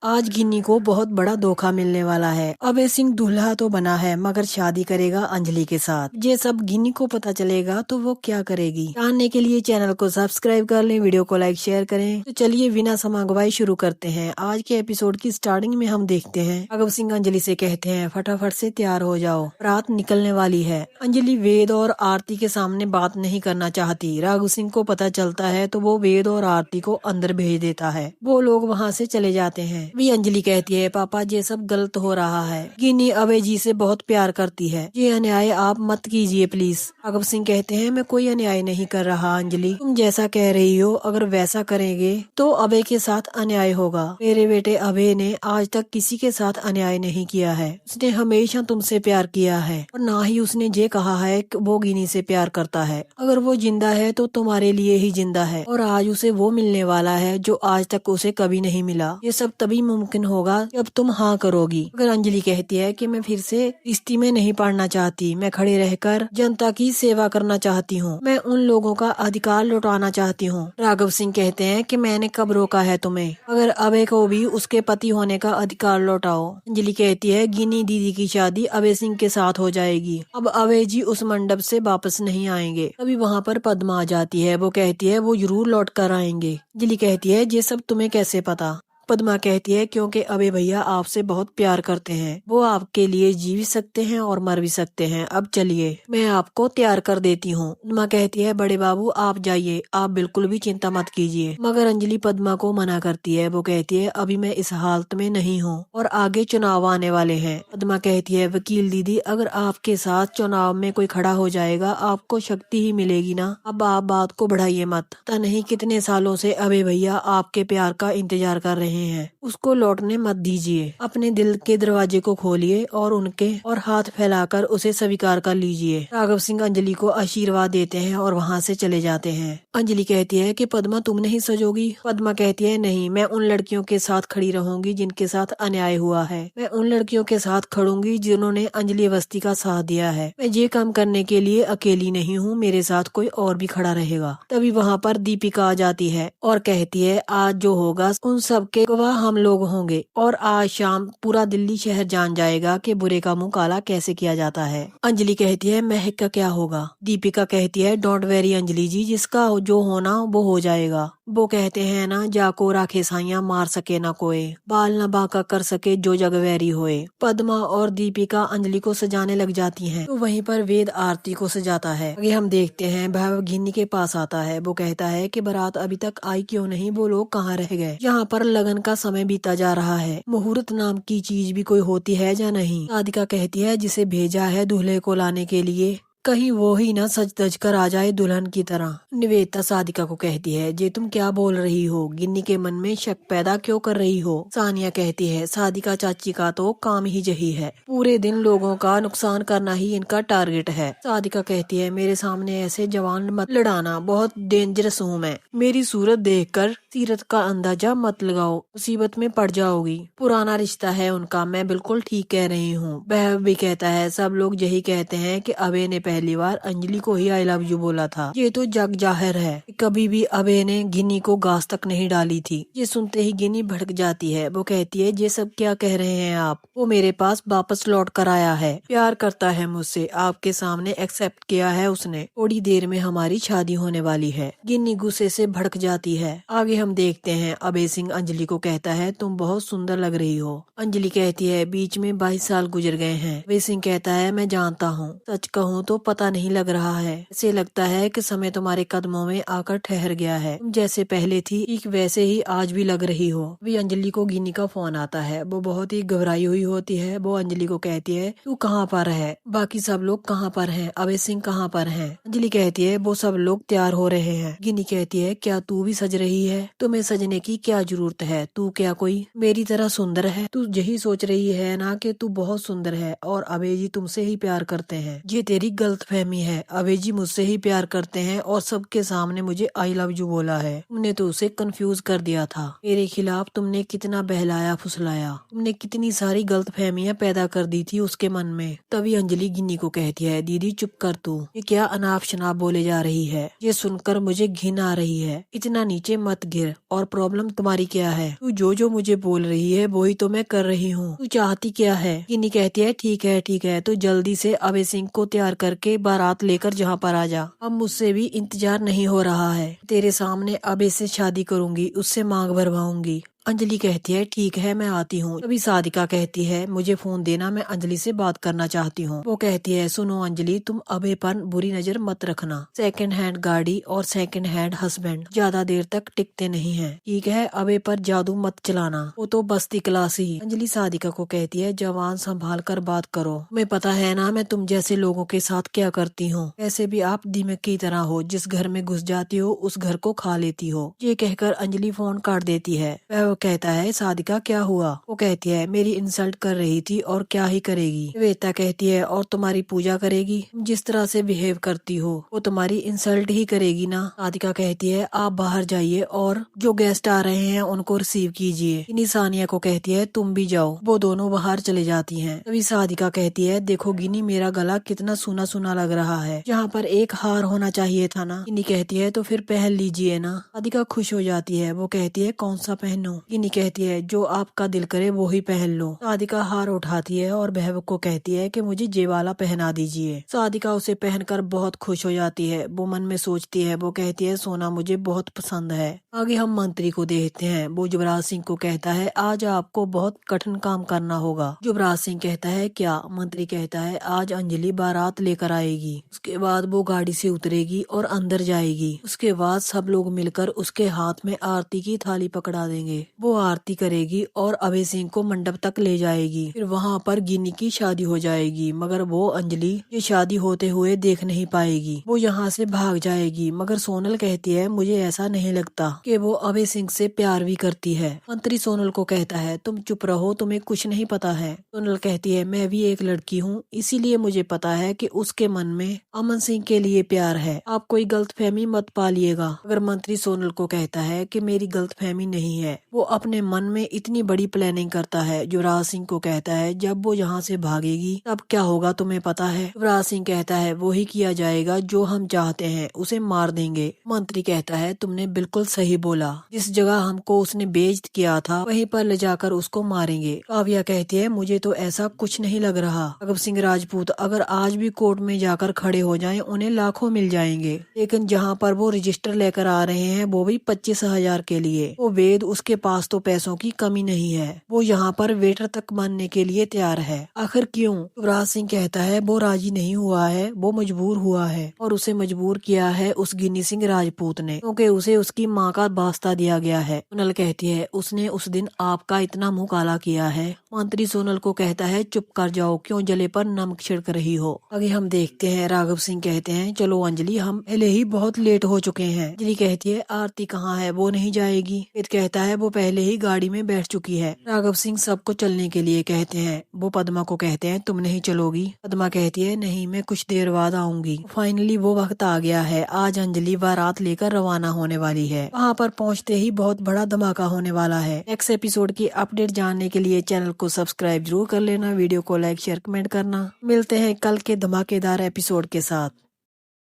आज गिन्नी को बहुत बड़ा धोखा मिलने वाला है। अभय सिंह दूल्हा तो बना है मगर शादी करेगा अंजलि के साथ। ये सब गिन्नी को पता चलेगा तो वो क्या करेगी, जानने के लिए चैनल को सब्सक्राइब कर लें, वीडियो को लाइक शेयर करें। तो चलिए बिना समय गवाए शुरू करते हैं। आज के एपिसोड की स्टार्टिंग में हम देखते हैं राघव सिंह अंजलि से कहते हैं फटाफट से तैयार हो जाओ, रात निकलने वाली है। अंजलि वेद और आरती के सामने बात नहीं करना चाहती। राघव सिंह को पता चलता है तो वो वेद और आरती को अंदर भेज देता है। वो लोग वहाँ से चले जाते हैं। भी अंजलि कहती है पापा ये सब गलत हो रहा है। गिन्नी अभय जी से बहुत प्यार करती है, ये अन्याय आप मत कीजिए प्लीज। राघव सिंह कहते हैं मैं कोई अन्याय नहीं कर रहा अंजलि, तुम जैसा कह रही हो अगर वैसा करेंगे तो अभय के साथ अन्याय होगा। मेरे बेटे अभय ने आज तक किसी के साथ अन्याय नहीं किया है। उसने हमेशा तुमसे प्यार किया है और ना ही उसने ये कहा है कि वो गिन्नी से प्यार करता है। अगर वो जिंदा है तो तुम्हारे लिए ही जिंदा है और आज उसे वो मिलने वाला है जो आज तक उसे कभी नहीं मिला। ये सब तभी मुमकिन होगा जब तुम हाँ करोगी। अगर अंजलि कहती है कि मैं फिर से रिश्ते में नहीं पड़ना चाहती, मैं खड़े रहकर जनता की सेवा करना चाहती हूँ, मैं उन लोगों का अधिकार लौटाना चाहती हूँ। राघव सिंह कहते हैं कि मैंने कब रोका है तुम्हें, अगर अभय को भी उसके पति होने का अधिकार लौटाओ। अंजलि कहती है गिन्नी दीदी की शादी अभय सिंह के साथ हो जाएगी, अब अभय जी उस मंडप से वापस नहीं आएंगे। तभी वहाँ पर पद्मा आ जाती है। वो कहती है वो जरूर लौट कर आएंगे। अंजलि कहती है ये सब तुम्हें कैसे पता। पद्मा कहती है क्योंकि अभय भैया आपसे बहुत प्यार करते हैं, वो आपके लिए जी भी सकते हैं और मर भी सकते हैं। अब चलिए मैं आपको तैयार कर देती हूँ। पद्मा कहती है बड़े बाबू आप जाइए, आप बिल्कुल भी चिंता मत कीजिए। मगर अंजलि पद्मा को मना करती है। वो कहती है अभी मैं इस हालत में नहीं हूँ और आगे चुनाव आने वाले हैं। पद्मा कहती है वकील दीदी अगर आपके साथ चुनाव में कोई खड़ा हो जाएगा आपको शक्ति ही मिलेगी ना, अब आप बात को बढ़ाइए मत। पता नहीं कितने सालों से अभय भैया आपके प्यार का इंतजार कर रहे हैं, उसको लौटने मत दीजिए। अपने दिल के दरवाजे को खोलिए और उनके और हाथ फैलाकर उसे स्वीकार कर लीजिए। राघव सिंह अंजलि को आशीर्वाद देते हैं और वहाँ से चले जाते हैं। अंजलि कहती है कि पद्मा तुम नहीं सजोगी। पद्मा कहती है नहीं, मैं उन लड़कियों के साथ खड़ी रहूंगी जिनके साथ अन्याय हुआ है। मैं उन लड़कियों के साथ खड़ूंगी जिन्होंने अंजलि अवस्थी का साथ दिया है। मैं ये काम करने के लिए अकेली नहीं हूँ, मेरे साथ कोई और भी खड़ा रहेगा। तभी वहाँ पर दीपिका आ जाती है और कहती है आज जो होगा उन सबके गवाह हम लोग होंगे और आज शाम पूरा दिल्ली शहर जान जाएगा कि बुरे का मुंह काला कैसे किया जाता है। अंजलि कहती है महक का क्या होगा। दीपिका कहती है डोंट वेरी अंजलि जी, जिसका जो होना वो हो जाएगा। वो कहते हैं ना जाको राखे साइया मार सके ना कोई, बाल न बांका कर सके जो जग वैरी होए। पद्मा और दीपिका अंजलि को सजाने लग जाती हैं तो वहीं पर वेद आरती को सजाता है। आगे हम देखते हैं भैरव गिन्नी के पास आता है। वो कहता है कि बारात अभी तक आई क्यों नहीं, वो लोग कहाँ रह गए। यहाँ पर लगन का समय बीता जा रहा है, मुहूर्त नाम की चीज भी कोई होती है या नहीं। राधिका कहती है जिसे भेजा है दूल्हे को लाने के लिए कहीं वो ही ना सज धज कर आ जाए दुल्हन की तरह। निवेदिता साधिका को कहती है जे तुम क्या बोल रही हो, गिन्नी के मन में शक पैदा क्यों कर रही हो। सानिया कहती है साधिका चाची का तो काम ही यही है, पूरे दिन लोगों का नुकसान करना ही इनका टारगेट है। साधिका कहती है मेरे सामने ऐसे जवान मत लड़ाना, बहुत डेंजरस हूँ मैं, मेरी सूरत देखकर सीरत का अंदाजा मत लगाओ, मुसीबत में पड़ जाओगी। पुराना रिश्ता है उनका, मैं बिल्कुल ठीक कह रही हूँ। वह भी कहता है सब लोग यही कहते हैं कि अभय ने पहली बार अंजलि को ही आई लव यू बोला था, ये तो जग जाहिर है। कभी भी अभय ने गिन्नी को घास तक नहीं डाली थी। ये सुनते ही गिन्नी भड़क जाती है। वो कहती है ये सब क्या कह रहे हैं आप, वो मेरे पास वापस लौट कर आया है, प्यार करता है मुझसे, आपके सामने एक्सेप्ट किया है उसने, थोड़ी देर में हमारी शादी होने वाली है। गिन्नी गुस्से से भड़क जाती है। आगे हम देखते हैं अभय सिंह अंजलि को कहता है तुम बहुत सुंदर लग रही हो। अंजलि कहती है बीच में 22 साल गुजर गए हैं। अभय सिंह कहता है मैं जानता हूँ, सच कहूँ तो पता नहीं लग रहा है, ऐसे लगता है कि समय तुम्हारे कदमों में आकर ठहर गया है, तुम जैसे पहले थी ठीक वैसे ही आज भी लग रही हो। अभी अंजलि को गिन्नी का फोन आता है। वो बहुत ही घबराई हुई होती है। वो अंजलि को कहती है तू कहाँ पर है, बाकी सब लोग कहाँ पर हैं, अभय सिंह कहाँ पर हैं। अंजलि कहती है वो सब लोग तैयार हो रहे हैं। गिन्नी कहती है क्या तू भी सज रही है, तुम्हें सजने की क्या जरूरत है, तू क्या कोई मेरी तरह सुंदर है। तू यही सोच रही है ना कि तू बहुत सुंदर है और अभय जी तुमसे ही प्यार करते हैं, ये तेरी गलत गलतफहमी है। अभय जी मुझसे ही प्यार करते हैं और सबके सामने मुझे आई लव यू बोला है। तुमने तो उसे कंफ्यूज कर दिया था। मेरे खिलाफ तुमने कितना बहलाया फुसलाया। तुमने कितनी सारी गलतफहमियां पैदा कर दी थी उसके मन में। तभी अंजलि गिन्नी को कहती है, दीदी चुप कर तू, ये क्या अनाप शनाप बोले जा रही है। ये सुनकर मुझे घिन आ रही है। इतना नीचे मत गिर। और प्रॉब्लम तुम्हारी क्या है? तू जो जो मुझे बोल रही है वही तो मैं कर रही हूँ। तू चाहती क्या है? गिन्नी कहती है, ठीक है तो जल्दी से अभय सिंह को तैयार करके बारात लेकर जहाँ पर आ जा। अब मुझसे भी इंतजार नहीं हो रहा है। तेरे सामने अभय से शादी करूंगी, उससे मांग भरवाऊंगी। अंजलि कहती है, ठीक है मैं आती हूँ। तभी साधिका कहती है, मुझे फोन देना, मैं अंजलि से बात करना चाहती हूँ। वो कहती है, सुनो अंजलि, तुम अभय पर बुरी नजर मत रखना। सेकंड हैंड गाड़ी और सेकंड हैंड हस्बैंड ज्यादा देर तक टिकते नहीं हैं। ठीक है, अभय पर जादू मत चलाना, वो तो बस्ती क्लास ही। अंजलि साधिका को कहती है, जवान संभाल कर बात करो। तुम्हें पता है ना मैं तुम जैसे लोगों के साथ क्या करती हूँ। ऐसे भी आप दीमक की तरह हो, जिस घर में घुस जाती हो उस घर को खा लेती हो। ये कहकर अंजलि फोन काट देती है। वो कहता है, साधिका क्या हुआ? वो कहती है, मेरी इंसल्ट कर रही थी और क्या ही करेगी। श्वेता कहती है, और तुम्हारी पूजा करेगी? जिस तरह से बिहेव करती हो वो तुम्हारी इंसल्ट ही करेगी ना। साधिका कहती है, आप बाहर जाइए और जो गेस्ट आ रहे हैं उनको रिसीव कीजिए। गिनी सानिया को कहती है, तुम भी जाओ। वो दोनों बाहर चले जाती हैं। तभी साधिका कहती है, देखो गिनी, मेरा गला कितना सूना सूना लग रहा है, जहाँ पर एक हार होना चाहिए था ना। गिनी कहती है, तो फिर पहन लीजिए ना। साधिका खुश हो जाती है। वो कहती है, कौन सा पहनूं? गिनी कहती है, जो आपका दिल करे वो ही पहन लो। साधिका हार उठाती है और बहव को कहती है कि मुझे ये वाला पहना दीजिए। साधिका उसे पहनकर बहुत खुश हो जाती है। वो मन में सोचती है, वो कहती है, सोना मुझे बहुत पसंद है। आगे हम मंत्री को देखते हैं। वो युवराज सिंह को कहता है, आज आपको बहुत कठिन काम करना होगा। युवराज सिंह कहता है, क्या? मंत्री कहता है, आज अंजलि बारात लेकर आएगी। उसके बाद वो गाड़ी से उतरेगी और अंदर जाएगी। उसके बाद सब लोग मिलकर उसके हाथ में आरती की थाली पकड़ा देंगे। वो आरती करेगी और अभय सिंह को मंडप तक ले जाएगी। फिर वहाँ पर गिन्नी की शादी हो जाएगी। मगर वो अंजलि ये शादी होते हुए देख नहीं पाएगी। वो यहाँ से भाग जाएगी। मगर सोनल कहती है, मुझे ऐसा नहीं लगता कि वो अभय सिंह से प्यार भी करती है। मंत्री सोनल को कहता है, तुम चुप रहो, तुम्हें कुछ नहीं पता है। सोनल कहती है, मैं भी एक लड़की हूँ, इसीलिए मुझे पता है कि उसके मन में अमन सिंह के लिए प्यार है। आप कोई गलतफहमी मत पालिएगा। अगर मंत्री सोनल को कहता है कि मेरी गलतफहमी नहीं है। वो अपने मन में इतनी बड़ी प्लानिंग करता है। युवराज सिंह को कहता है, जब वो यहाँ से भागेगी तब क्या होगा तुम्हें पता है? युवराज सिंह कहता है, वो ही किया जाएगा जो हम चाहते हैं, उसे मार देंगे। मंत्री कहता है, तुमने बिल्कुल सही बोला, जिस जगह हमको उसने बेइज्जत किया था वहीं पर ले जाकर उसको मारेंगे। काव्या कहती है, मुझे तो ऐसा कुछ नहीं लग रहा। राघव सिंह राजपूत अगर आज भी कोर्ट में जाकर खड़े हो जाएं, उन्हें लाखों मिल जाएंगे। लेकिन जहाँ पर वो रजिस्टर लेकर आ रहे हैं वो भी 25,000 के लिए। वो वेद, उसके पास तो पैसों की कमी नहीं है। वो यहाँ पर वेटर तक बनने के लिए तैयार है। आखिर क्यों? युवराज सिंह कहता है, वो राजी नहीं हुआ है, वो मजबूर हुआ है। और उसे मजबूर किया है उस गिन्नी सिंह राजपूत ने, क्योंकि उसे उसकी माँ का वास्ता दिया गया है। सोनल कहती है, उसने उस दिन आपका इतना मुंह काला किया है। मंत्री सोनल को कहता है, चुप कर जाओ, क्यों जले पर नमक छिड़क रही हो। आगे हम देखते हैं। राघव सिंह कहते हैं, चलो अंजलि, हम पहले ही बहुत लेट हो चुके हैं। अंजलि कहती है, आरती कहाँ है? वो नहीं जाएगी? वेद कहता है, वो पहले ही गाड़ी में बैठ चुकी है। राघव सिंह सबको चलने के लिए कहते हैं। वो पद्मा को कहते हैं, तुम नहीं चलोगी? पद्मा कहती है, नहीं, मैं कुछ देर बाद आऊंगी। फाइनली वो वक्त आ गया है। आज अंजलि बारात लेकर रवाना होने वाली है। वहाँ पर पहुँचते ही बहुत बड़ा धमाका होने वाला है। नेक्स्ट एपिसोड की अपडेट जानने के लिए चैनल को सब्सक्राइब जरूर कर लेना। वीडियो को लाइक, शेयर, कमेंट करना। मिलते हैं कल के धमाकेदार एपिसोड के साथ।